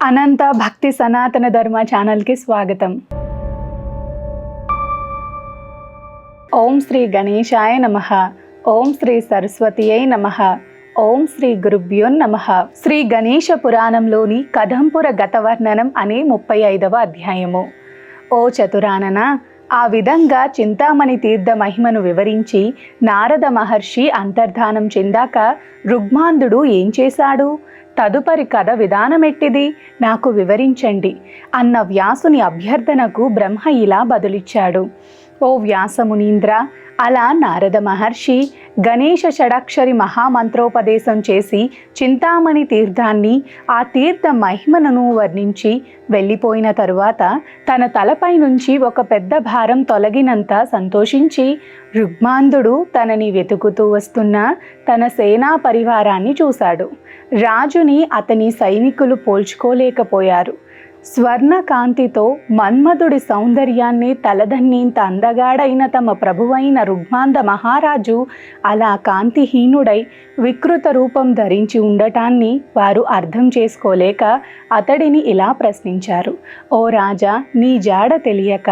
అనంత భక్తి సనాతన ధర్మ ఛానల్కి స్వాగతం. ఓం శ్రీ గణేశాయ నమః. ఓం శ్రీ సరస్వతియై నమః. ఓం శ్రీ గురుభ్యో నమః. శ్రీ గణేశ పురాణంలోని కదంపుర గతవర్ణనం అనే 35వ అధ్యాయము. ఓ చతురానన, ఆ విధంగా చింతామణి తీర్థ మహిమను వివరించి నారద మహర్షి అంతర్ధానం చెందాక రుగ్మాంధుడు ఏం చేశాడు? తదుపరి కథ విధానమెట్టిది, నాకు వివరించండి అన్న వ్యాసుని అభ్యర్థనకు బ్రహ్మ ఇలా బదులిచ్చాడు. ఓ వ్యాసమునీంద్ర, అలా నారద మహర్షి గణేశ షడాక్షరి మహామంత్రోపదేశం చేసి చింతామణి తీర్థాన్ని, ఆ తీర్థ మహిమను వర్ణించి వెళ్ళిపోయిన తరువాత తన తలపై నుంచి ఒక పెద్ద భారం తొలగినంత సంతోషించి రుగ్మాంధుడు తనని వెతుకుతూ వస్తున్న తన సేనా పరివారాన్ని చూశాడు. రాజుని అతని సైనికులు పోల్చుకోలేకపోయారు. స్వర్ణకాంతితో మన్మధుడి సౌందర్యాన్ని తలదన్నేంత అందగాడైన తమ ప్రభువైన రుగ్మాంధ మహారాజు అలా కాంతిహీనుడై వికృత రూపం ధరించి ఉండటాన్ని వారు అర్థం చేసుకోలేక అతడిని ఇలా ప్రశ్నించారు. ఓ రాజా, నీ జాడ తెలియక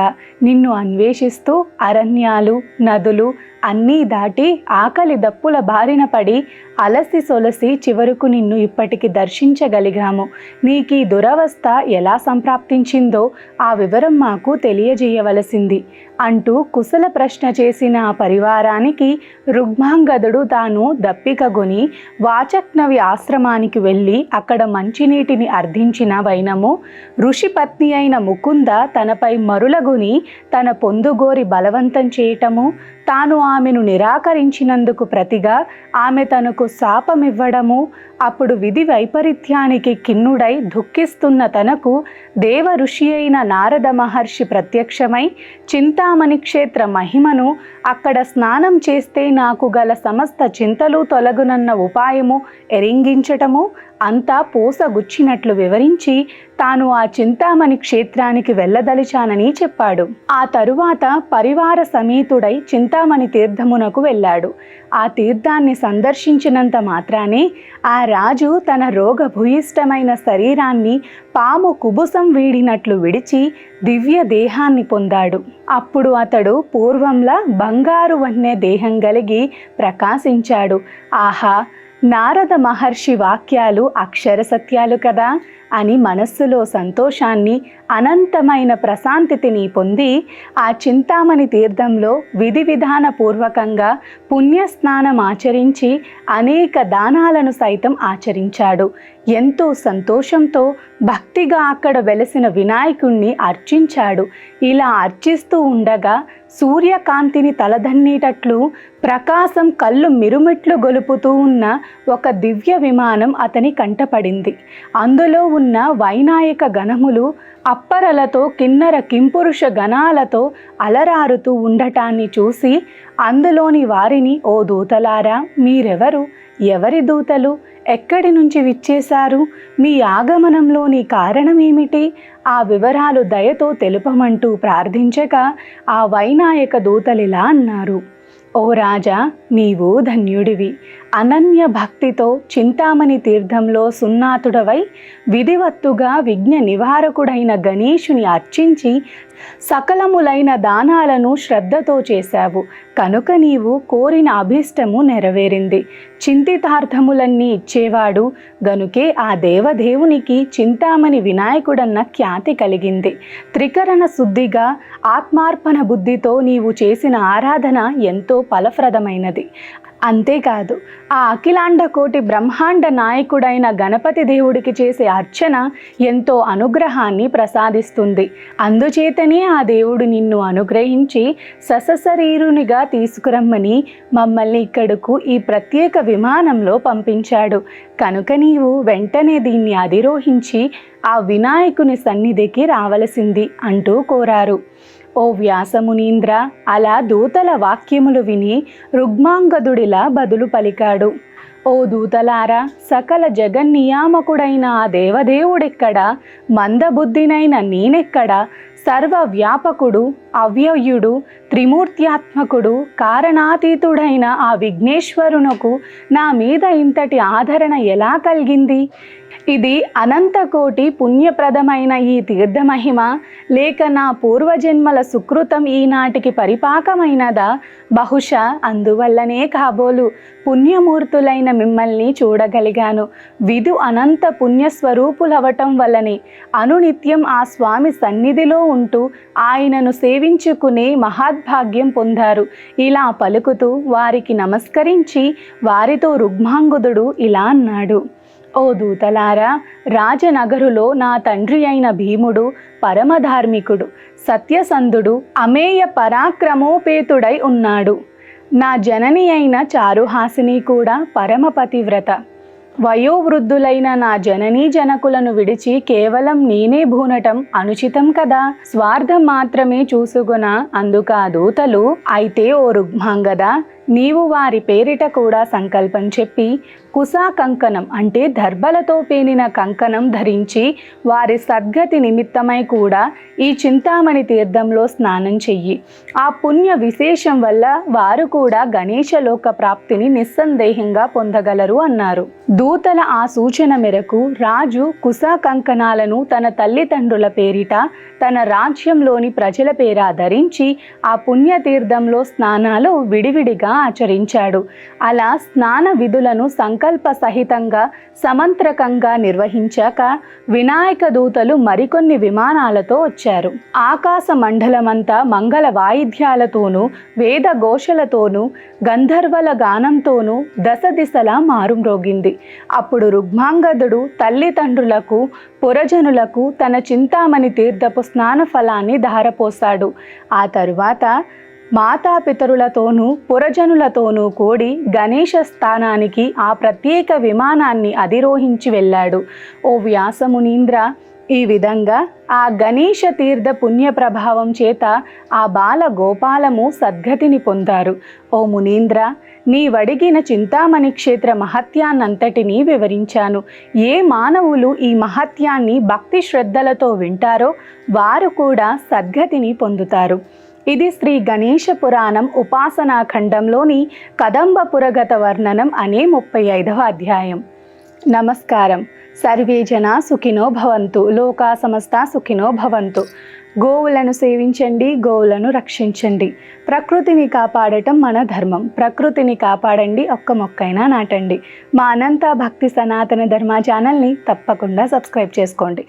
నిన్ను అన్వేషిస్తూ అరణ్యాలు, నదులు అన్నీ దాటి ఆకలి దప్పుల బారిన పడి అలసి సొలసి చివరకు నిన్ను ఇప్పటికి దర్శించగలిగాము. నీకీ దురవస్థ ఎలా సంప్రాప్తించిందో ఆ వివరం మాకు తెలియజేయవలసింది అంటూ కుశల ప్రశ్న చేసిన ఆ పరివారానికి రుగ్మాంగదుడు తాను దప్పికగొని వాచక్నవి ఆశ్రమానికి వెళ్ళి అక్కడ మంచినీటిని అర్థించిన వైనము ఋషిపత్ని అయిన ముకుంద తనపై మరులగొని తన పొందుగోరి బలవంతం చేయటము, తాను ఆమెను నిరాకరించినందుకు ప్రతిగా ఆమె తనకు శాపమివ్వడము, అప్పుడు విధి వైపరీత్యానికి కిన్నుడై దుఃఖిస్తున్న తనకు దేవ ఋషి అయిన నారద మహర్షి ప్రత్యక్షమై చింతామణి క్షేత్ర మహిమను, అక్కడ స్నానం చేస్తే నాకు గల సమస్త చింతలు తొలగునన్న ఉపాయము ఎరింగించటము అంతా పూసగుచ్చినట్లు వివరించి తాను ఆ చింతామణి క్షేత్రానికి వెళ్ళదలిచానని చెప్పాడు. ఆ తరువాత పరివార సమేతుడై చింతామణి తీర్థమునకు వెళ్ళాడు. ఆ తీర్థాన్ని సందర్శించినంత మాత్రానే ఆ రాజు తన రోగభూయిష్టమైన శరీరాన్ని పాము కుబుసం వీడినట్లు విడిచి దివ్య దేహాన్ని పొందాడు. అప్పుడు అతడు పూర్వంలా బంగారు వన్నె దేహం కలిగి ప్రకాశించాడు. ఆహా, నారద మహర్షి వాక్యాలు అక్షర సత్యాలు కదా అని మనస్సులో సంతోషాన్ని, అనంతమైన ప్రశాంతిని పొంది ఆ చింతామణి తీర్థంలో విధి విధాన పూర్వకంగా పుణ్యస్నానం ఆచరించి అనేక దానాలను సైతం ఆచరించాడు. ఎంతో సంతోషంతో భక్తిగా అక్కడ వెలసిన వినాయకుణ్ణి అర్చించాడు. ఇలా అర్చిస్తూ ఉండగా సూర్యకాంతిని తలదన్నేటట్లు ప్రకాశం కళ్ళు మిరుమిట్లు గొలుపుతూ ఉన్న ఒక దివ్య విమానం అతని కంటపడింది. అందులో ఉన్న వైనాయక గణములు అప్పరలతో కిన్నర కింపురుష గణాలతో అలరారుతూ ఉండటాన్ని చూసి అందులోని వారిని, ఓ దూతలారా, మీరెవరు? ఎవరి దూతలు? ఎక్కడి నుంచి విచ్చేశారు? మీ ఆగమనంలోని కారణమేమిటి? ఆ వివరాలు దయతో తెలుపమంటూ ప్రార్థించగా ఆ వైనాయక దూతలిలా అన్నారు. ఓ రాజా, నీవు ధన్యుడివి. అనన్య భక్తితో చింతామణి తీర్థంలో సున్నాతుడవై విధివత్తుగా విఘ్న నివారకుడైన గణేశుని అర్చించి సకలములైన దానాలను శ్రద్ధతో చేశావు. కనుక నీవు కోరిన అభీష్టము నెరవేరింది. చింతితార్థములన్నీ ఇచ్చేవాడు గనుకే ఆ దేవదేవునికి చింతామణి వినాయకుడన్న ఖ్యాతి కలిగింది. త్రికరణ శుద్ధిగా ఆత్మార్పణ బుద్ధితో నీవు చేసిన ఆరాధన ఎంతో ఫలప్రదమైనది. అంతేకాదు, ఆ అఖిలాండ కోటి బ్రహ్మాండ నాయకుడైన గణపతి దేవుడికి చేసే అర్చన ఎంతో అనుగ్రహాన్ని ప్రసాదిస్తుంది. అందుచేతనే ఆ దేవుడు నిన్ను అనుగ్రహించి సశరీరునిగా తీసుకురమ్మని మమ్మల్ని ఇక్కడకు ఈ ప్రత్యేక విమానంలో పంపించాడు. కనుక నీవు వెంటనే దీన్ని అధిరోహించి ఆ వినాయకుని సన్నిధికి రావలసింది అంటూ కోరారు. ఓ వ్యాసమునీంద్ర, అలా దూతల వాక్యములు విని రుగ్మాంగదుడిలా బదులు పలికాడు. ఓ దూతలారా, సకల జగన్నియామకుడైన ఆ దేవదేవుడెక్కడ? మందబుద్ధినైన నేనెక్కడ? సర్వవ్యాపకుడు, అవ్యయుడు, త్రిమూర్త్యాత్మకుడు, కారణాతీతుడైన ఆ విఘ్నేశ్వరునకు నా మీద ఇంతటి ఆదరణ ఎలా కలిగింది? ఇది అనంతకోటి పుణ్యప్రదమైన ఈ తీర్థమహిమ, లేక నా పూర్వజన్మల సుకృతం ఈనాటికి పరిపాకమైనదా? బహుశా అందువల్లనే కాబోలు పుణ్యమూర్తులైన మిమ్మల్ని చూడగలిగాను. విధు అనంత పుణ్యస్వరూపులవటం వల్లనే అనునిత్యం ఆ స్వామి సన్నిధిలో ఉంటూ ఆయనను సేవించుకునే మహాద్భాగ్యం పొందారు. ఇలా పలుకుతూ వారికి నమస్కరించి వారితో రుగ్మాంగుదుడు ఇలా అన్నాడు: ఓ దూతలారా, రాజనగరులో నా తండ్రి అయిన భీముడు పరమధార్మికుడు, సత్యసంధుడు, అమేయ పరాక్రమోపేతుడై ఉన్నాడు. నా జనని అయిన చారుహాసిని కూడా పరమ పతివ్రత. వయోవృద్ధులైన నా జననీ జనకులను విడిచి కేవలం నేనే భూనటం అనుచితం కదా. స్వార్థం మాత్రమే చూసుగున అందుక దూతలు. అయితే ఓ రుగ్మాంగద, నీవు వారి పేరిట కూడా సంకల్పం చెప్పి కుశా కంకణం అంటే దర్భలతో పేనిన కంకణం ధరించి వారి సద్గతి నిమిత్తమై కూడా ఈ చింతామణి తీర్థంలో స్నానం చెయ్యి. ఆ పుణ్య విశేషం వల్ల వారు కూడా గణేశలోక ప్రాప్తిని నిస్సందేహంగా పొందగలరు అన్నారు. దూతల ఆ సూచన మేరకు రాజు కుశా కంకణాలను తన తల్లిదండ్రుల పేరిట, తన రాజ్యంలోని ప్రజల పేర ధరించి ఆ పుణ్యతీర్థంలో స్నానాలు విడివిడిగా ఆచరించాడు. అలా స్నాన విధులను సంకల్ప సహితంగా సమంత్రకంగా నిర్వహించాక వినాయక దూతలు మరికొన్ని విమానాలతో వచ్చారు. ఆకాశ మండలమంతా మంగళ వాయిద్యాలతోనూ వేద ఘోషలతోనూ గంధర్వల గానంతోనూ దశ దిశలా మారుమ్రోగింది. అప్పుడు రుగ్మాంగదుడు తల్లిదండ్రులకు పురజనులకు తన చింతామణి తీర్థపు స్నాన ఫలాన్ని ధారపోశాడు. ఆ తరువాత మాతాపితరులతోనూ పురజనులతోనూ కూడి గణేశ స్థానానికి ఆ ప్రత్యేక విమానాన్ని అధిరోహించి వెళ్ళాడు. ఓ వ్యాసమునీంద్ర, ఈ విధంగా ఆ గణేశ తీర్థ పుణ్య ప్రభావం చేత ఆ బాల గోపాలము సద్గతిని పొందారు. ఓ మునీంద్ర, నీవడిగిన చింతామణి క్షేత్ర మహత్యాన్నంతటినీ వివరించాను. ఏ మానవులు ఈ మహత్యాన్ని భక్తి శ్రద్ధలతో వింటారో వారు కూడా సద్గతిని పొందుతారు. ఇది శ్రీ గణేశ పురాణం ఉపాసనా ఖండంలోని కదంబ పురగత వర్ణనం అనే 35వ అధ్యాయం. నమస్కారం. సర్వే జనా సుఖినో భవంతు, లోకా సమస్త సుఖినో భవంతు. గోవులను సేవించండి, గోవులను రక్షించండి. ప్రకృతిని కాపాడటం మన ధర్మం. ప్రకృతిని కాపాడండి, ఒక్క మొక్కైనా నాటండి. మా అనంత భక్తి సనాతన ధర్మ ఛానల్ని తప్పకుండా సబ్స్క్రైబ్ చేసుకోండి.